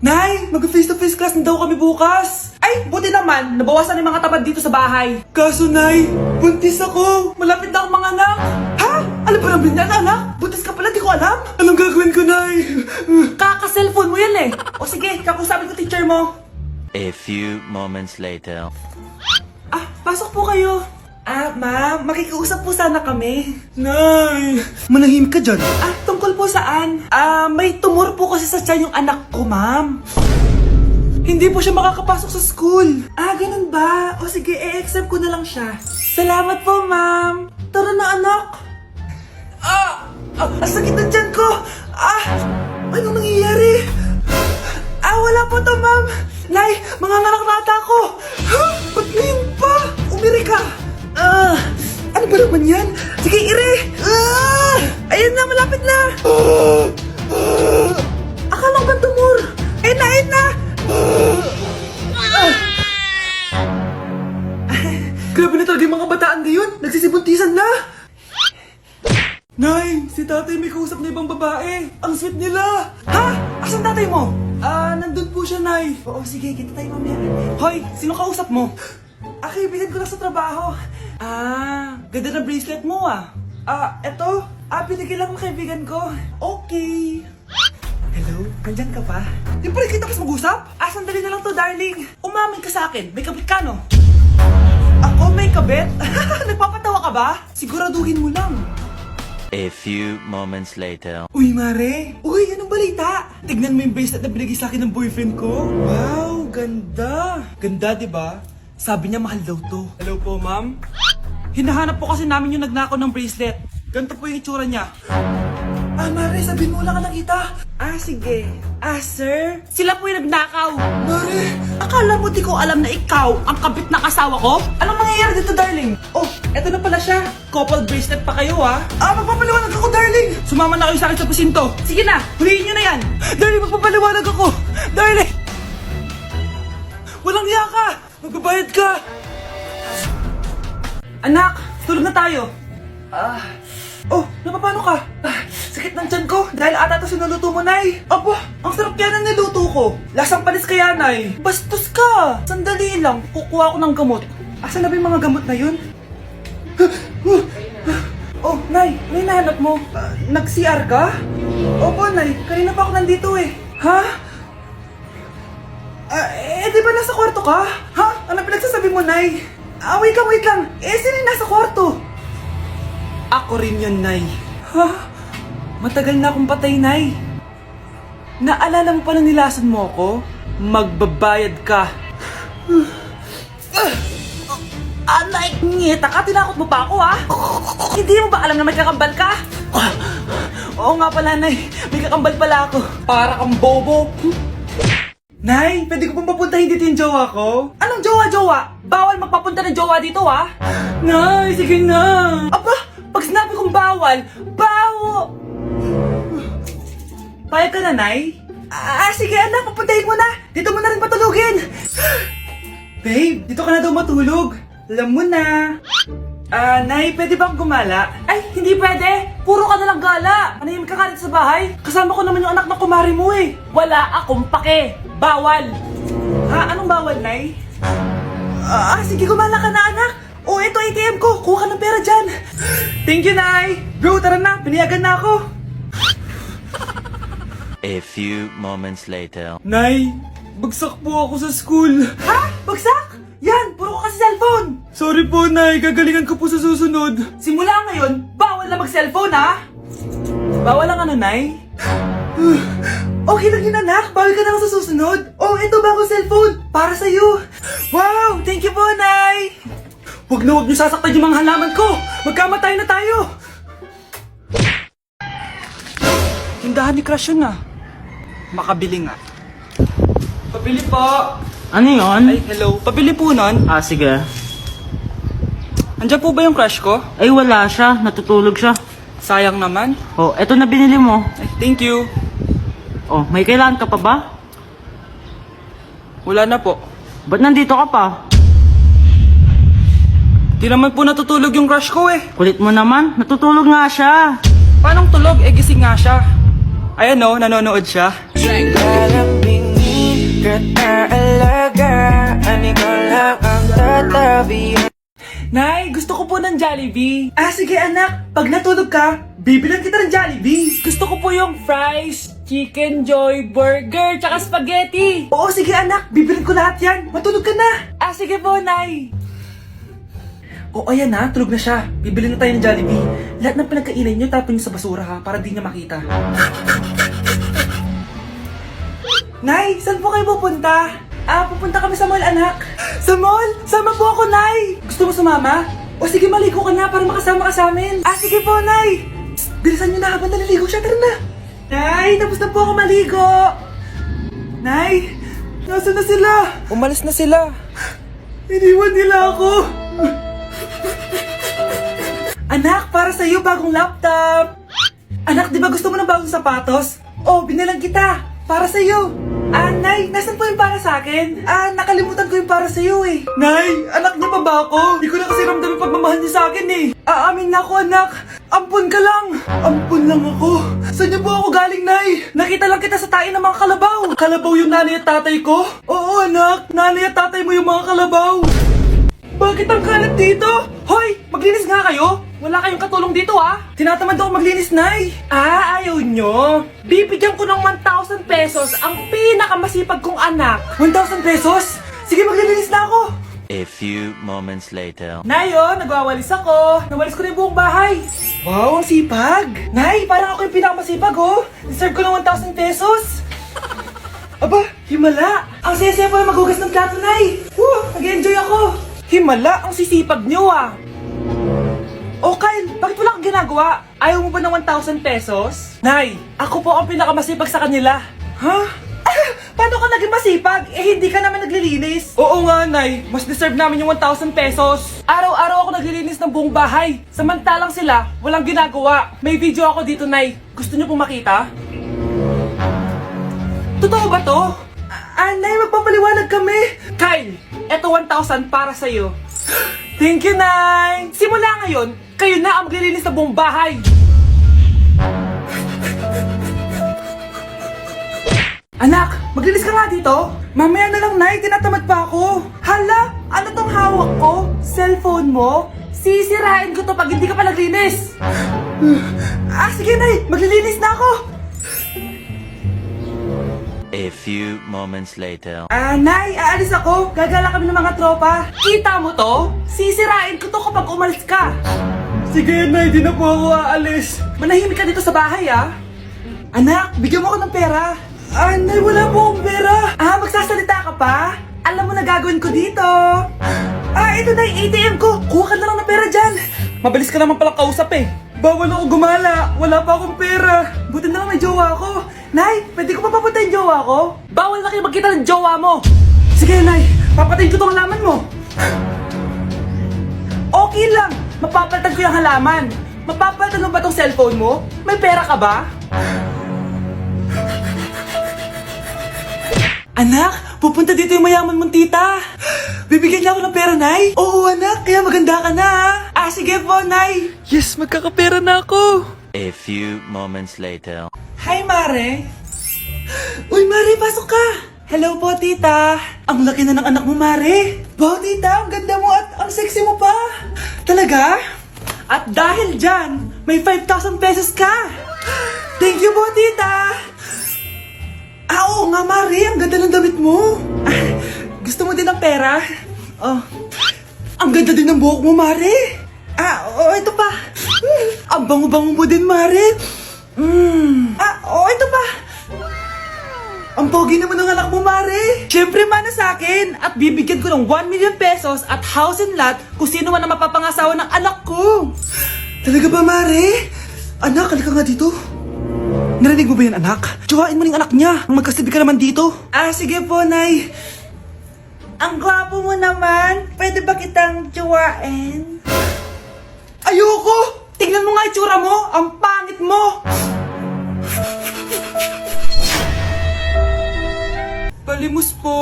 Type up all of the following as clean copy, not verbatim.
Nay, mag-face-to-face class na daw kami bukas. Ay, buti naman, nabawasan yung mga tamad dito sa bahay. Kaso, Nay, buntis ako. Malapit na akong mga anak. Ha? Alam ba namin yan, anak? Buntis ka pala, di ko alam. Anong gagawin ko, Nay? Kaka-cellphone mo yan eh. O sige, kakusapin ko teacher mo. A few moments later. Ah, pasok po kayo. Ah, ma'am, makikiusap po sana kami. Nay, manahim ka dyan. Ah, tungkol po saan? Ah, may tumor po kasi sa tiyan yung anak ko, ma'am. Hindi po siya makakapasok sa school. Ah, ganun ba? O sige, i-exempt ko na lang siya. Salamat po, ma'am. Tara na, anak. Ang sakit ng tiyan ko. Anong nangyayari? Wala po to, ma'am. Nay, mga ngalak-rata ko. Ba't ngayon pa? Umiri ka. Ano ba naman yan? Sige, ire! Ayan na, malapit na! Akala ko ba tumor? Ayun na, ayun na! Grabe na talaga yung mga bataan ngayon! Nagsisibuntisan na! Nay, si tatay may kausap na ibang babae! Ang sweet nila! Ha? Asan tatay mo? Nandun po siya, Nay. Oo, sige, kita tayo mamaya. Hoy, sino kausap mo? Kaibigan ko lang sa trabaho. Ganda na bracelet mo eto. Binigyan lang ng kaibigan ko. Okay. Hello, nandyan ka pa? Di pa rin kita kasi mag-usap? Sandali na lang to, darling. Umamin ka sa akin, may kabit ka, no? Ako may kabit? Nagpapatawa ka ba? Siguraduhin mo lang. A few moments later. Uy, Mare! Uy, anong balita? Tignan mo yung bracelet na binigay sa akin ng boyfriend ko. Wow, ganda! Ganda, di ba? Sabi niya mahal daw to. Hello po, ma'am? Hinahanap po kasi namin yung nagnakaw ng bracelet. Ganito po yung itsura niya. Mare, sabihin mo lang ka nakita. Sige. Sir? Sila po yung nagnakaw. Mare! Akala mo di ko alam na ikaw ang kabit na kasawa ko? Anong mangyayari dito, darling? Oh, eto na pala siya. Couple bracelet pa kayo, magpapaliwanag ako, darling. Sumama na kayo sa akin sa presinto. Sige na, huliin nyo na yan. Darling, magpapaliwanag ako. Darling! Walang hiya ka! Magbabayad ka! Anak, tulog na tayo. Napapano ka? Sakit ng tiyan ko dahil ata ito sinuluto mo, Nay. Aba, ang sarap kaya ng niluto ko. Lasang panis kaya, Nay. Bastos ka. Sandali lang, kukuha ko ng gamot. Asan na ba yung mga gamot na yun? Nay, ano yung nahanap mo? Nag-CR ka? Opo, Nay. Kanina pa ako nandito eh. Ha? Di ba nasa kwarto ka? Ha? Ano pinagsasabi mo, Nay? Wait lang. Sino yung nasa kwarto? Ako rin yun, Nay. Ha? Matagal na akong patay, Nay. Naalala mo pa na nilason mo ako? Magbabayad ka. Nay, ngita ka? Tinakot mo pa ako, ha? Hindi mo ba alam na may kakambal ka? Oo nga pala, Nay. May kakambal pala ako. Para kang bobo. Nay, pwede ko pong papuntahin dito yung jowa ko? Anong jowa? Bawal magpapunta ng jowa dito, ha? Nay, sige na. Aba, pag sinabi kong bawal, bawo! Payag ka na, Nay? Sige anak, papuntahin mo na. Dito mo na rin patulugin. Babe, dito ka na daw matulog. Alam mo na. Nay, pwede bang gumala? Ay, hindi pwede. Puro ka nalang gala. Manahimik ka dito sa bahay. Kasama ko naman yung anak ng kumari mo eh. Wala akong pake. Bawal. Anong bawal, Nay? Sige, gumala ka na, anak. Ito ATM ko. Kuha ka ng pera dyan. Thank you, Nay. Bro, tara na. Piniyagan na ako. A few moments later. Nay, bagsak po ako sa school. Ha? Bagsak? Yan, puro ka kasi cellphone. Sorry po, Nay. Gagalingan ko po sa susunod. Simula ngayon, bawal na mag-cellphone, ha? Bawal lang ano, Nay? Okay lang yun, anak. Bawal ka na lang sa susunod. Ito bagong cellphone. Para sa'yo. Wow, thank you po, Nay. Huwag niyo sasaktan yung mga halaman ko. Magkamatay na tayo. Tindahan ni Crush yun, Makabili nga. Pabili po. Ano yun? Ay, hello. Pabili po nun. Sige. Andiyan po ba yung crush ko? Ay, wala siya. Natutulog siya. Sayang naman. Eto na binili mo. Ay, thank you. May kailangan ka pa ba? Wala na po. Ba't nandito ka pa? Di naman po natutulog yung crush ko eh. Kulit mo naman. Natutulog nga siya. Paanong tulog? Gising nga siya. Ayan nanonood siya. Alam Jollibee. Nay, gusto ko po ng Jollibee. Ah, sige anak. Pag natulog ka, bibilan kita ng Jollibee. Gusto ko po yung fries, chicken joy, burger, tsaka spaghetti. Oo, sige anak. Bibilan ko lahat yan. Matulog ka na. Ah, sige po, Nay. Oo, ayan na. Tulog na siya. Bibili na tayo ng Jollibee. Lahat ng pinagkainan niyo, tapon niyo sa basura ha, para di niya makita. Nay, saan po kayo pupunta? Ah, pupunta kami sa mall, anak. Sa mall? Sama po ako, Nay. Gusto mo sumama? O sige, maligo ka na para makasama ka sa amin. Ah, sige po, Nay. Psst, bilisan niyo na habang naliligo siya. Tara na. Nay, tapos na po ako maligo. Nay, nasaan na sila? Umalis na sila. Iniwan nila ako. Anak, para sa'yo bagong laptop. Anak, di ba gusto mo ng bagong sapatos? Oh, binalang kita. Para sa'yo. Ah, Nay, nasan po yung para sa akin? Ah, nakalimutan ko yung para sa'yo eh. Nay, anak niya pa ba ako? Di ko na kasi ramdam yung pagmamahal niya sa akin eh. Aamin na ako, anak. Ampun ka lang. Ampun lang ako. Saan niyo po ako galing, Nay? Nakita lang kita sa tayo ng mga kalabaw. Kalabaw yung nanay at tatay ko? Oo, anak. Nanay at tatay mo yung mga kalabaw. Bakit ang kalat dito? Hoy, maglinis nga kayo. Wala kayong katulong dito ah. Tinatamad ako maglinis, Nay. Ah, ayaw nyo. Bibigyan ko ng 1,000 pesos ang pinakamasipag kong anak. 1,000 pesos? Sige, maglilinis na ako. A few moments later. Nay, oh, nagwawalis ako. Nawalis ko na yung buong bahay. Wow, ang sipag. Nay, parang ako yung pinakamasipag, oh. Deserve ko ng 1,000 pesos. Aba, himala. Ang saya-saya pa maghugas ng plato, Nay. Nag-enjoy ako. Himala, ang sisipag nyo ah. Oh Kyle, bakit wala kang ginagawa? Ayaw mo ba ng 1,000 pesos? Nay, ako po ang pinakamasipag sa kanila. Ha? Paano ka naging masipag? Eh hindi ka naman naglilinis. Oo nga, Nay. Mas deserve namin yung 1,000 pesos. Araw-araw ako naglilinis ng buong bahay. Samantalang sila, walang ginagawa. May video ako dito, Nay. Gusto niyo pong makita? Totoo ba to? Nay, magpapaliwanag kami. Kyle, eto 1,000 para sa'yo. Thank you, Nay! Simula ngayon, kayo na ang maglilinis ng buong bahay! Anak, maglinis ka nga dito? Mamaya na lang, Nay, tinatamad pa ako. Hala, ano tong hawak ko? Cellphone mo? Sisirain ko to pag hindi ka pa naglinis. Sige, Nay, maglilinis na ako! A few moments later. Nay, aalis ako. Gagala kami ng mga tropa. Kita mo to? Sisirain ko to kapag umalis ka. Sige, Nay, di na po ako aalis. Manahimik ka dito sa bahay, ah. Anak, bigyan mo ako ng pera. Nay, wala po akong pera. Magsasalita ka pa? Alam mo na gagawin ko dito. Ito na yung ATM ko. Kuha ka na lang ng pera dyan. Mabilis ka naman palang kausap eh. Bawal ako gumala. Wala pa akong pera. Buti na lang may jowa ako. Nay, pwede ko pa papatayin jowa ko? Bawal na kayo magkita ng jowa mo. Sige, Nay. Papatayin ko tong halaman mo. Okay lang. Mapapalitan ko yung halaman. Mapapalitan mo ba tong cellphone mo? May pera ka ba? Anak, pupunta dito yung mayaman mong tita. Bibigyan niya ako ng pera, Nay. Oo, anak. Kaya maganda ka na, ah. Sige po, Nay. Yes, magkakapera na ako. A few moments later. Hi, Mare. Uy, Mare, pasok ka. Hello po, tita. Ang laki na ng anak mo, Mare. Wow, tita, ang ganda mo at ang sexy mo pa. Talaga? At dahil dyan, may 5,000 pesos ka. Thank you po, tita. Oo nga, Mare. Ang ganda ng damit mo. Gusto mo din ng pera? Oh. Ang ganda din ng buhok mo, Mare. Ito pa. Ang bango-bango mo din, Mare. Ito pa. Ang pogi naman ng anak mo, Mare. Siyempre, mana sa akin. At bibigyan ko ng 1 million pesos at house and lot kung sino man ang mapapangasawa ng anak ko. Talaga ba, Mare? Anak, halika nga dito. Narinig mo ba yan, anak? Tsuhain mo ng anak niya. Ang magkasabi ka naman dito. Sige po, Nay. Ang gwapo mo naman. Pwede ba kitang tsuhain? Ayoko! Tingnan mo nga itsura mo. Ang pangit mo. Palimos po.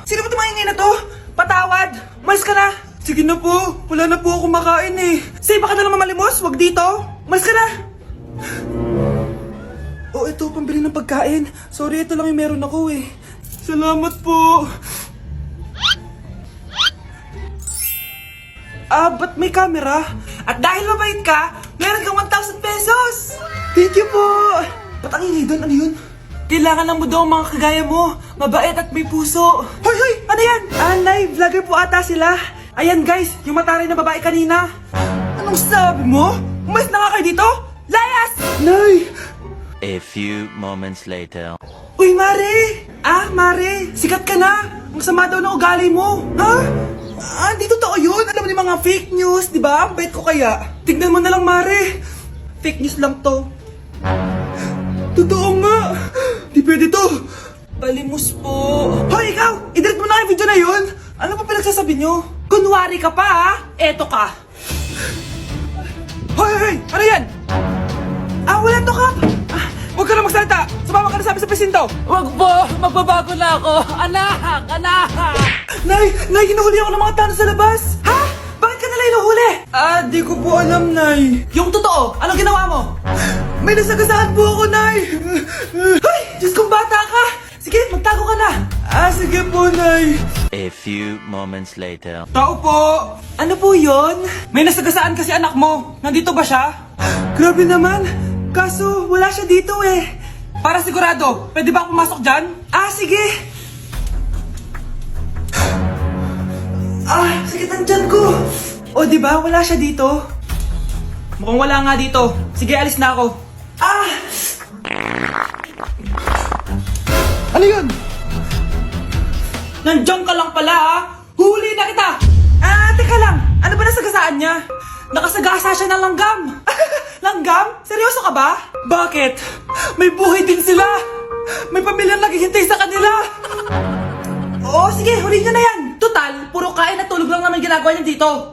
Sino ba tumahingay na to? Patawad. Malis ka na. Sige na po. Wala na po ako makain eh. Say, baka na naman malimos. Wag dito. Malis ka na. Ito, pambili ng pagkain. Sorry, ito lang yung meron ako eh. Salamat po. Ba't may camera? At dahil mabait ka, meron kang 1,000 pesos! Thank you po! Ba't ang ingay doon? Ano yun? Kailangan lang mo daw ang mga kagaya mo. Mabait at may puso. Hoy, hoy! Ano yan? Nay, vlogger po ata sila. Ayan guys, yung mataray na babae kanina. Anong sabi mo? Umalis na nga kayo dito? Layas! Nay! A few moments later. Uy, Mare! Mare, sikat ka na! Ang sama daw ng ugali mo! Ha? Di totoo yun! Alam mo yung mga fake news, di ba? Ang bait ko kaya. Tignan mo na lang, Mare! Fake news lang to. Totoo nga! Di pwede to! Palimos po! Hoy, ikaw! I-delete mo na yung video na yun! Ano pa pinagsasabi nyo? Kunwari ka pa, ha? Eto ka! Hoy, hoy, hoy! Ano yan? Wala to, Kap! Huwag ka na magsalita! Sumama ka na sa amin sa presinto! Wag po! Magbabago na ako! Anak! Anak! Nay, hinuhuli ako ng mga tao sa labas! Ha? Bakit ka nila hinuhuli? Di ko po alam, Nay. Yung totoo, anong ginawa mo? May nasagasaan po ako, Nay! Ay! Diyos kong bata ka! Sige, magtago ka na! Sige po, Nay. A few moments later. Tao po! Ano po yon? May nasagasaan kasi anak mo. Nandito ba siya? Grabe naman. Kaso, wala siya dito eh. Para sigurado, pwede ba ako pumasok dyan? Sige. Sakit ang tiyan ko. O, di ba? Wala siya dito. Mukhang wala nga dito. Sige, alis na ako. Ano yun? Nandiyan ka lang pala, ha? Huli na kita! Teka lang. Ano ba nasagasaan niya? Nakasagasa siya ng langgam. Langgam? Seryoso ka ba? Bakit? May buhay din sila. May pamilyang naghihintay sa kanila. Oo, sige, huli niyo na yan. Total, puro kain at tulog lang naman ginagawa niya dito.